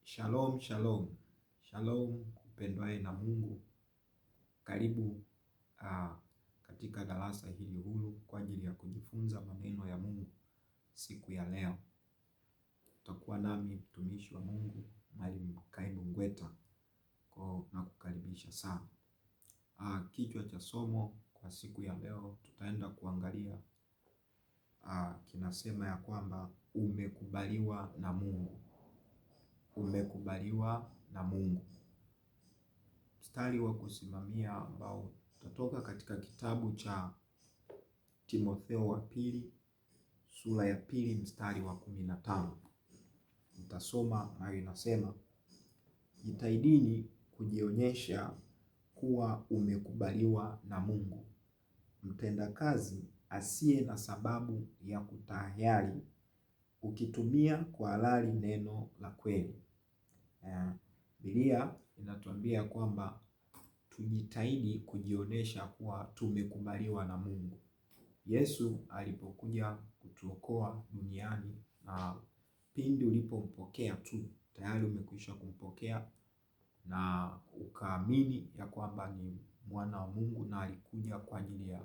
Shalom, shalom, shalom upendwaye na Mungu. Karibu katika darasa hili huru kwa ajili ya kujifunza maneno ya Mungu. Siku ya leo utakuwa nami mtumishi wa Mungu Mwalimu Kaibu Ngweta, na kukaribisha sana. Kichwa cha somo kwa siku ya leo tutaenda kuangalia kinasema ya kwamba umekubaliwa na Mungu. Umekubaliwa na Mungu. Mstari wa kusimamia ambao utatoka katika kitabu cha Timotheo wa pili sura ya pili mstari wa 15. Nitasoma nayo inasema, jitahidini kujionyesha kuwa umekubaliwa na Mungu, mtendakazi asiye na sababu ya kutahayari, ukitumia kwa halali neno la kweli. Biblia inatuambia kwamba tujitahidi kujionyesha kuwa tumekubaliwa na Mungu. Yesu alipokuja kutuokoa duniani, na pindi ulipompokea tu tayari umekwisha kumpokea na ukaamini ya kwamba ni mwana wa Mungu na alikuja kwa ajili ya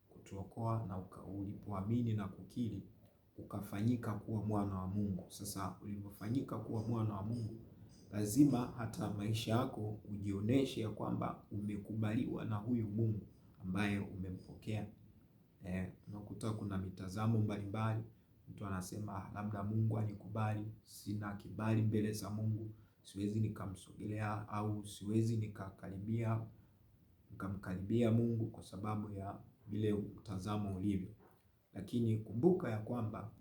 kutuokoa, na ulipoamini na kukiri ukafanyika kuwa mwana wa Mungu. Sasa ulipofanyika kuwa mwana wa Mungu, lazima hata maisha yako ujionyeshe ya kwamba umekubaliwa na huyu Mungu ambaye umempokea. Unakuta kuna mitazamo mbalimbali. Mtu anasema labda Mungu anikubali, sina kibali mbele za Mungu, siwezi nikamsogelea au siwezi nikamkaribia Mungu kwa sababu ya vile mtazamo ulivyo. Lakini kumbuka ya kwamba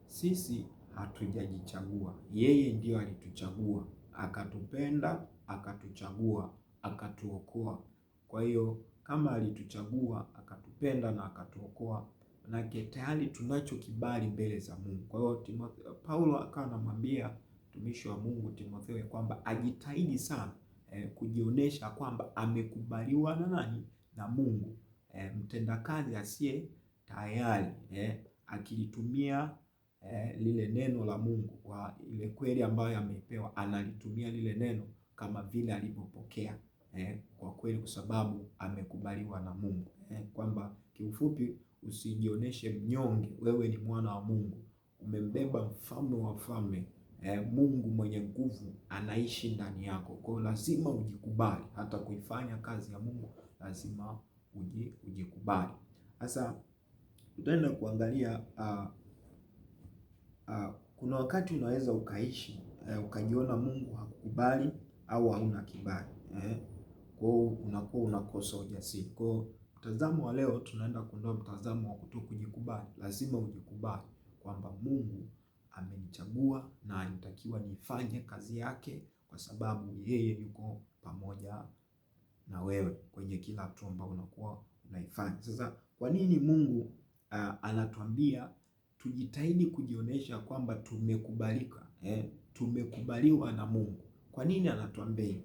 sisi hatujajichagua, yeye ndio alituchagua, akatupenda, akatuchagua, akatuokoa. Kwa hiyo kama alituchagua, akatupenda na akatuokoa, manake tayari tunacho kibali mbele za Mungu. Kwa hiyo Paulo akawa anamwambia mtumishi wa Mungu Timotheo ya kwamba ajitahidi sana kujionyesha kwamba amekubaliwa na nani? Na Mungu. Mtendakazi asiye tayari, akilitumia lile neno la Mungu kwa ile kweli ambayo amepewa, analitumia lile neno kama vile alivyopokea, kwa kweli, kwa sababu amekubaliwa na Mungu. Kwamba kiufupi, usijionyeshe mnyonge. Wewe ni mwana wa Mungu, umembeba mfalme wa wafalme. Mungu mwenye nguvu anaishi ndani yako, kwa lazima ujikubali. Hata kuifanya kazi ya Mungu lazima ujikubali. Sasa tutaenda kuangalia kuna wakati unaweza ukaishi ukajiona Mungu hakukubali au hauna kibali, kwa hiyo unakuwa unakosa ujasiri. Kwa hiyo mtazamo wa leo tunaenda kuondoa mtazamo wa kutokujikubali. Lazima ujikubali kwamba Mungu amenichagua na anatakiwa nifanye kazi yake, kwa sababu yeye yuko pamoja na wewe kwenye kila hatua ambayo unakuwa unaifanya. Sasa kwa nini Mungu anatuambia tujitahidi kujionyesha kwamba tumekubalika, tumekubaliwa na Mungu? Kwa nini anatuambia?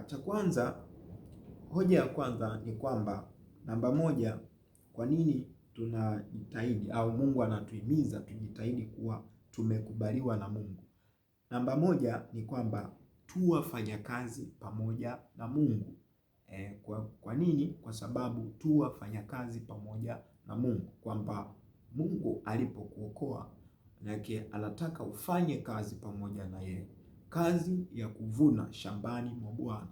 Cha kwanza, hoja ya kwanza ni kwamba, namba moja, kwa nini tunajitahidi au Mungu anatuhimiza tujitahidi kuwa tumekubaliwa na Mungu? Namba moja ni kwamba tu wafanyakazi pamoja na Mungu. Kwa nini? Kwa sababu tu wafanyakazi pamoja na Mungu, kwamba Mungu alipokuokoa yake anataka ufanye kazi pamoja na yeye, kazi ya kuvuna shambani mwa Bwana.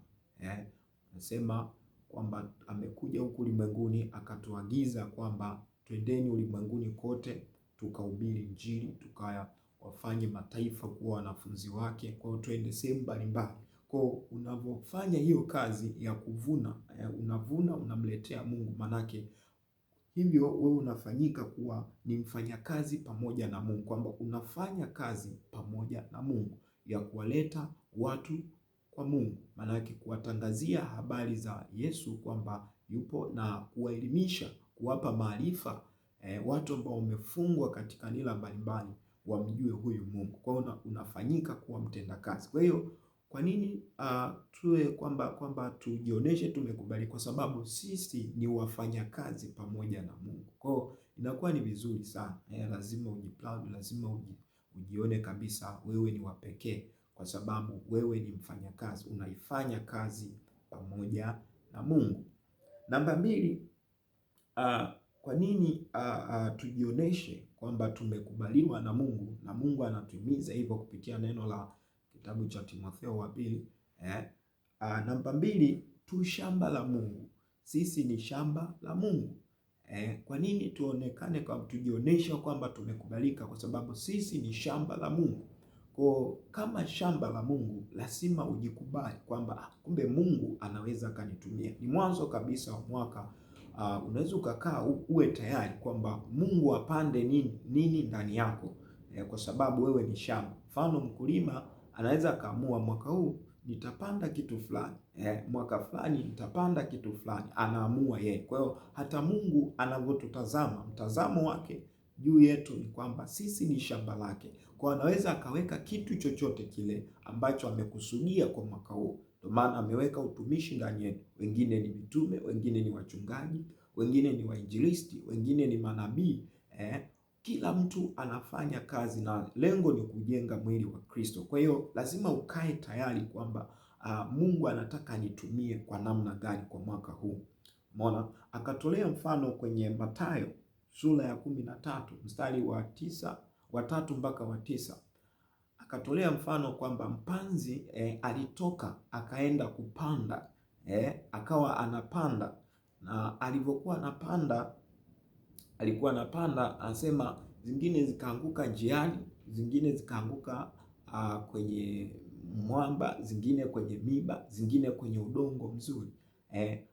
Nasema kwamba amekuja huku ulimwenguni akatuagiza kwamba twendeni ulimwenguni kote tukahubiri Injili, tukawafanye mataifa kuwa wanafunzi wake. Kwa hiyo twende sehemu mbalimbali. Kwa unavyofanya hiyo kazi ya kuvuna, unavuna, unamletea Mungu, manake hivyo wewe unafanyika kuwa ni mfanyakazi pamoja na Mungu, kwamba unafanya kazi pamoja na Mungu ya kuwaleta watu kwa Mungu, manake kuwatangazia habari za Yesu kwamba yupo, na kuwaelimisha, kuwapa maarifa watu ambao wamefungwa katika nila mbalimbali wamjue huyu Mungu. Kwa hiyo unafanyika kuwa mtendakazi. Kwa hiyo kwa nini tuwe kwamba tujioneshe tumekubali? Kwa sababu sisi ni wafanyakazi pamoja na Mungu. Kwa hiyo inakuwa ni vizuri sana, lazima ujiproud, lazima ujione kabisa wewe ni wa pekee, kwa sababu wewe ni mfanyakazi, unaifanya kazi pamoja na Mungu. Namba 2, kwa nini tujioneshe kwamba tumekubaliwa na Mungu, na Mungu anatuhimiza hivyo kupitia neno la kitabu cha Timotheo wa pili. Namba 2, tu shamba la Mungu. Sisi ni shamba la Mungu. Kwa nini tuonekane kwa tujionesha kwamba tumekubalika? Kwa sababu sisi ni shamba la Mungu. Kwa kama shamba la Mungu lazima ujikubali kwamba kumbe Mungu anaweza akanitumia. Ni mwanzo kabisa wa mwaka, unaweza ukakaa uwe tayari kwamba Mungu apande nini ndani yako, kwa sababu wewe ni shamba. Mfano, mkulima anaweza akaamua mwaka huu nitapanda kitu fulani, mwaka fulani nitapanda kitu fulani, anaamua yeye. Kwa hiyo hata Mungu anavyotutazama, mtazamo wake juu yetu ni kwamba sisi ni shamba lake. Kwa anaweza akaweka kitu chochote kile ambacho amekusudia kwa mwaka huu. Ndio maana ameweka utumishi ndani yetu. Wengine ni mitume, wengine ni wachungaji, wengine ni wainjilisti, wengine ni manabii. Kila mtu anafanya kazi na lengo ni kujenga mwili wa Kristo. Kwa hiyo lazima ukae tayari kwamba Mungu anataka nitumie kwa namna gani kwa mwaka huu. Umeona, akatolea mfano kwenye Mathayo sura ya 13 mstari wa 3 mpaka wa 9. Akatolea mfano kwamba mpanzi alitoka akaenda kupanda, akawa anapanda, na alivyokuwa anapanda, alikuwa anapanda, anasema zingine zikaanguka njiani, zingine zikaanguka kwenye mwamba, zingine kwenye miba, zingine kwenye udongo mzuri.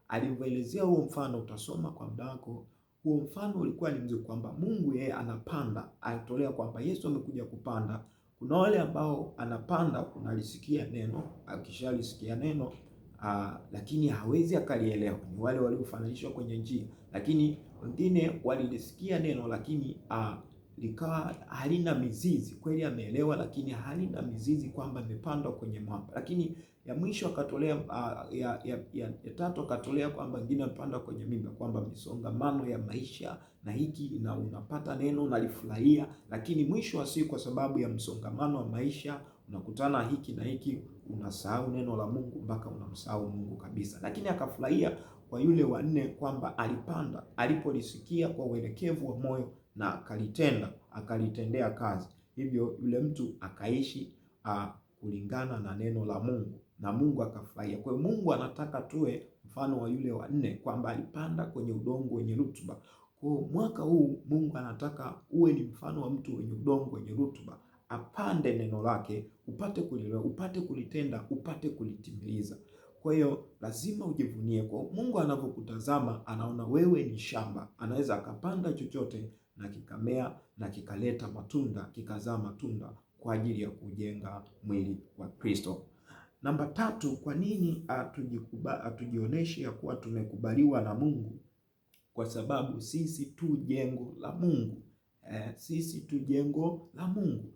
Alivyoelezea huo mfano, utasoma kwa muda wako. Huo mfano ulikuwa ni mzuri kwamba Mungu yeye anapanda, alitolea kwamba Yesu amekuja kupanda. Kuna wale ambao anapanda, unalisikia neno, akishalisikia neno lakini hawezi akalielewa, ni wale waliofananishwa kwenye njia. Lakini wengine walilisikia neno lakini likawa halina mizizi. Kweli ameelewa, lakini halina mizizi, kwamba imepandwa kwenye mwamba. Lakini ya mwisho akatolea ya tatu akatolea kwamba wengine wamepanda kwenye miba, kwamba misongamano ya maisha na hiki, na unapata neno unalifurahia, lakini mwisho wa siku kwa sababu ya msongamano wa maisha unakutana hiki na hiki, unasahau neno la Mungu mpaka unamsahau Mungu kabisa. Lakini akafurahia kwa yule wa 4 kwamba alipanda, alipolisikia kwa uelekevu wa moyo na akalitenda, akalitendea kazi. Hivyo yule mtu akaishi kulingana na neno la Mungu na Mungu akafurahia. Kwa hiyo Mungu anataka tuwe mfano wa yule wa 4 kwamba alipanda kwenye udongo wenye rutuba. Kwa mwaka huu Mungu anataka uwe ni mfano wa mtu wenye udongo wenye rutuba, apande neno lake, upate kulielewa, upate kulitenda, upate kulitimiliza. Kwa hiyo lazima ujivunie. Kwa Mungu anapokutazama anaona wewe ni shamba, anaweza akapanda chochote na kikamea na kikaleta matunda, kikazaa matunda kwa ajili ya kujenga mwili wa Kristo. Namba 3, kwa nini tujioneshe ya kuwa tumekubaliwa na Mungu? Kwa sababu sisi tu jengo la Mungu. Sisi tu jengo la Mungu,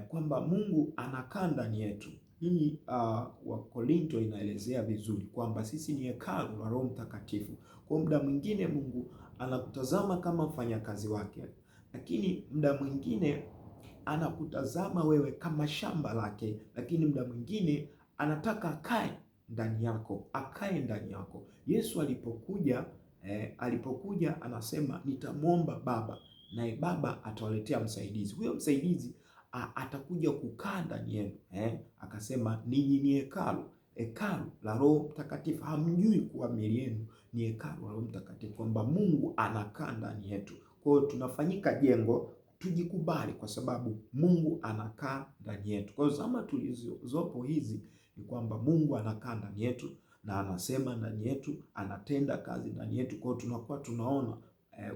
kwamba Mungu anakaa ndani yetu. Hii Wakorintho inaelezea vizuri kwamba sisi ni hekalu la Roho Mtakatifu. Kwa muda mwingine Mungu anakutazama kama mfanyakazi wake, lakini muda mwingine anakutazama wewe kama shamba lake, lakini muda mwingine anataka akae ndani yako, akae ndani yako. Yesu alipokuja anasema nitamwomba Baba, naye Baba atawaletea msaidizi. Huyo msaidizi atakuja kukaa ndani yenu. Akasema ninyi ni hekalu la Roho Mtakatifu. Hamjui kuwa miili yenu ni hekalu la Roho Mtakatifu, kwamba Mungu anakaa ndani yetu. Kwa hiyo tunafanyika jengo, tujikubali kwa sababu Mungu anakaa ndani yetu. Kwa hiyo zama tulizopo hizi ni kwamba Mungu anakaa ndani yetu na anasema ndani yetu, anatenda kazi ndani yetu. Kwa hiyo tunakuwa tunaona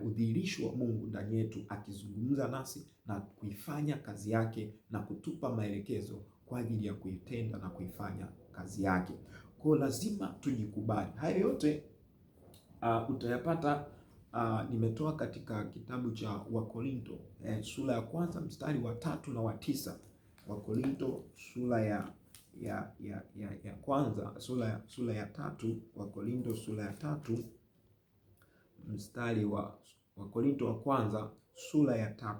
udhihirisho wa Mungu ndani yetu, akizungumza nasi na kuifanya kazi yake na kutupa maelekezo kwa ajili ya kuitenda na kuifanya kazi yake. Kwa hiyo lazima tujikubali. Hayo yote utayapata nimetoa katika kitabu cha Wakorintho sura ya 1 mstari wa 3 na wa 9. Wakorintho sura ya kwanza, sura ya 3. Wakorintho sura ya 3 mstari wa Wakorintho wa kwanza sura ya 3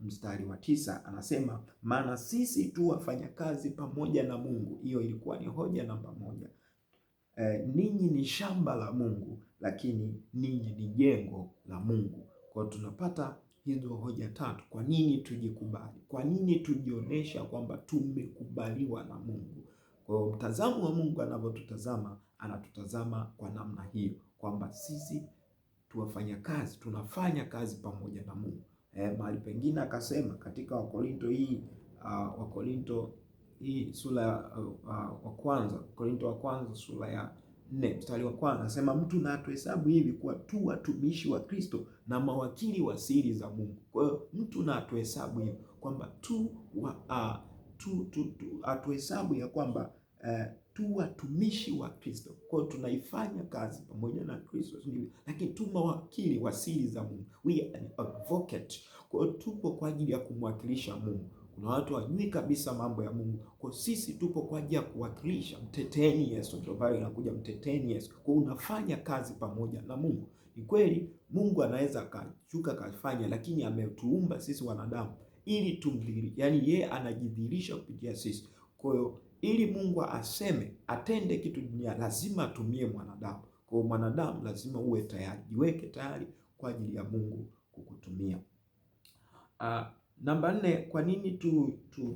mstari wa 9 anasema, maana sisi tu wafanya kazi pamoja na Mungu. Hiyo ilikuwa ni hoja namba 1. Ninyi ni shamba la Mungu, lakini ninyi ni jengo la Mungu. Kwa tunapata hizo hoja 3. Kwa nini tujikubali? Kwa nini tujionyesha kwamba tumekubaliwa na Mungu? Kwa mtazamo wa Mungu anavyotutazama, anatutazama kwa namna hiyo, kwamba sisi tuwafanya kazi, tunafanya kazi pamoja na Mungu. Mahali pengine akasema katika Wakorinto hii sura wa kwanza, Korinto wa kwanza sura ya 4 mstari wa kwanza anasema, mtu na atuhesabu hivi kuwa tu watumishi wa Kristo na mawakili wa siri za Mungu. Kwa hiyo mtu na atuhesabu hivi kwamba atuhesabu ya kwamba tu watumishi wa Kristo. Kwa hiyo tunaifanya kazi pamoja na Kristo, lakini tu mawakili wa siri za Mungu. We are an advocate. Kwa hiyo tupo kwa ajili ya kumwakilisha Mungu. Kuna watu wajui kabisa mambo ya Mungu. Kwa sisi tupo kwa ajili ya kuwakilisha. Mteteni Yesu, ndio pale inakuja mteteni Yesu. Kwa unafanya kazi pamoja na Mungu. Ni kweli Mungu anaweza akashuka kafanya, lakini ametuumba sisi wanadamu ili tumdhihirishe. Yaani yeye anajidhihirisha kupitia sisi. Kwa hiyo ili Mungu aseme atende kitu dunia, lazima atumie mwanadamu. Kwa hiyo mwanadamu lazima uwe tayari, jiweke tayari kwa ajili ya Mungu kukutumia. Namba 4, kwa nini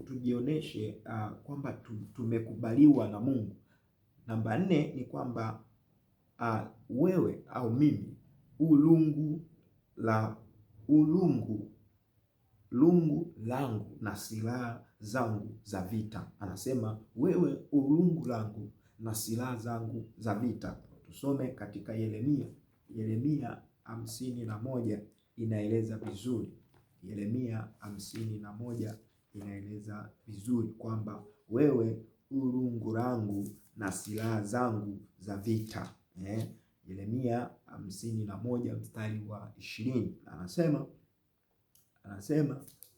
tujioneshe kwamba tumekubaliwa na Mungu? Namba 4 ni kwamba wewe au mimi lungu langu na silaha zangu za vita. Anasema wewe ulungu langu na silaha zangu za vita. Tusome katika Yeremia 51 inaeleza vizuri. Yeremia 51 inaeleza vizuri kwamba wewe ulungu langu na silaha zangu za vita. Yeremia 51 mstari wa 20 anasema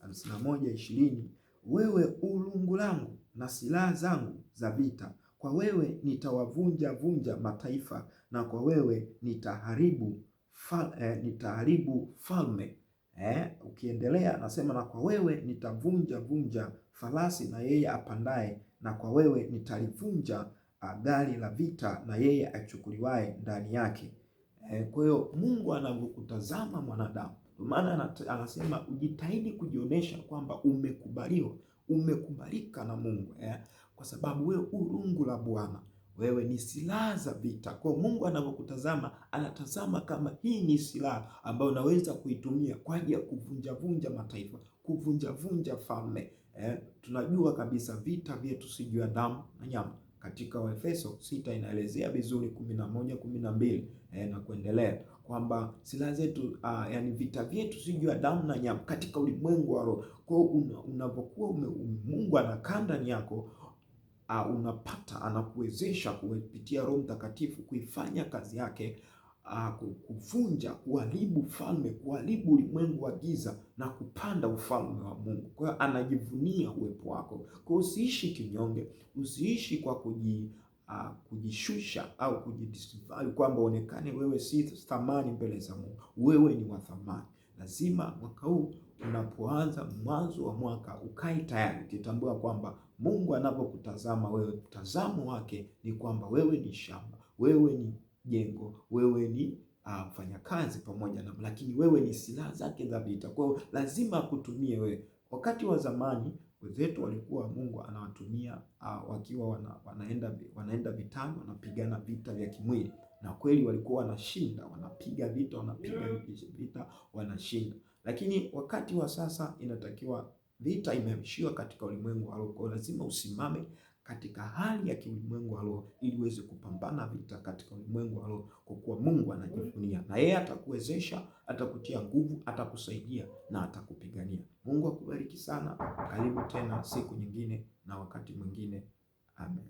51:20, wewe ulungu langu na silaha zangu za vita, kwa wewe nitawavunja mataifa, na kwa wewe nitaharibu falme. Ukiendelea anasema, na kwa wewe nitavunja farasi na yeye apandaye, na kwa wewe nitalivunja gari la vita na yeye achukuliwaye ndani yake. Kwa hiyo Mungu anavyokutazama mwanadamu, maana anasema ujitahidi kujionyesha kwamba umekubalika na Mungu, kwa sababu wewe ulungu la Bwana, wewe ni silaha za vita. Kwa Mungu anavyokutazama, anatazama kama hii ni silaha ambayo unaweza kuitumia kwa ajili ya kuvunja mataifa, kuvunja falme. Tunajua kabisa vita vyetu si juu ya damu na nyama. Katika Waefeso 6 inaelezea vizuri 11:12 na kuendelea kwamba silaha zetu yani vita vyetu si juu ya damu na nyama, katika ulimwengu wa roho. Kwa hiyo unapokuwa Mungu anakaa ndani yako, unapata anakuwezesha kupitia Roho Mtakatifu kuifanya kazi yake, kuvunja, kuharibu falme, kuharibu ulimwengu wa giza na kupanda ufalme wa Mungu. Kwa hiyo anajivunia uwepo wako. Kwa hiyo usiishi kinyonge, usiishi kwa kujishusha au kujidisvalue kwamba onekane wewe si thamani mbele za Mungu. Wewe ni wa thamani. Lazima mwaka huu unapoanza, mwanzo wa mwaka, ukae tayari ukitambua kwamba Mungu anapokutazama wewe, mtazamo wake ni kwamba wewe ni shamba, wewe ni jengo, wewe ni mfanyakazi pamoja na, lakini wewe ni silaha zake za vita. Kwa hiyo lazima akutumie wewe. Wakati wa zamani wenzetu walikuwa Mungu anawatumia wakiwa wanaenda vitani, wanapigana vita vya kimwili, na kweli walikuwa wanashinda, wanapiga vita wanashinda. Lakini wakati wa sasa inatakiwa vita imehamishiwa katika ulimwengu wa roho. Lazima usimame katika hali ya kiulimwengu wa roho ili uweze kupambana vita katika ulimwengu wa roho, kwa kuwa Mungu anajivunia, na yeye atakuwezesha, atakutia nguvu, atakusaidia na atakupigania. Mungu akubariki sana. Karibu tena siku nyingine na wakati mwingine. Amen.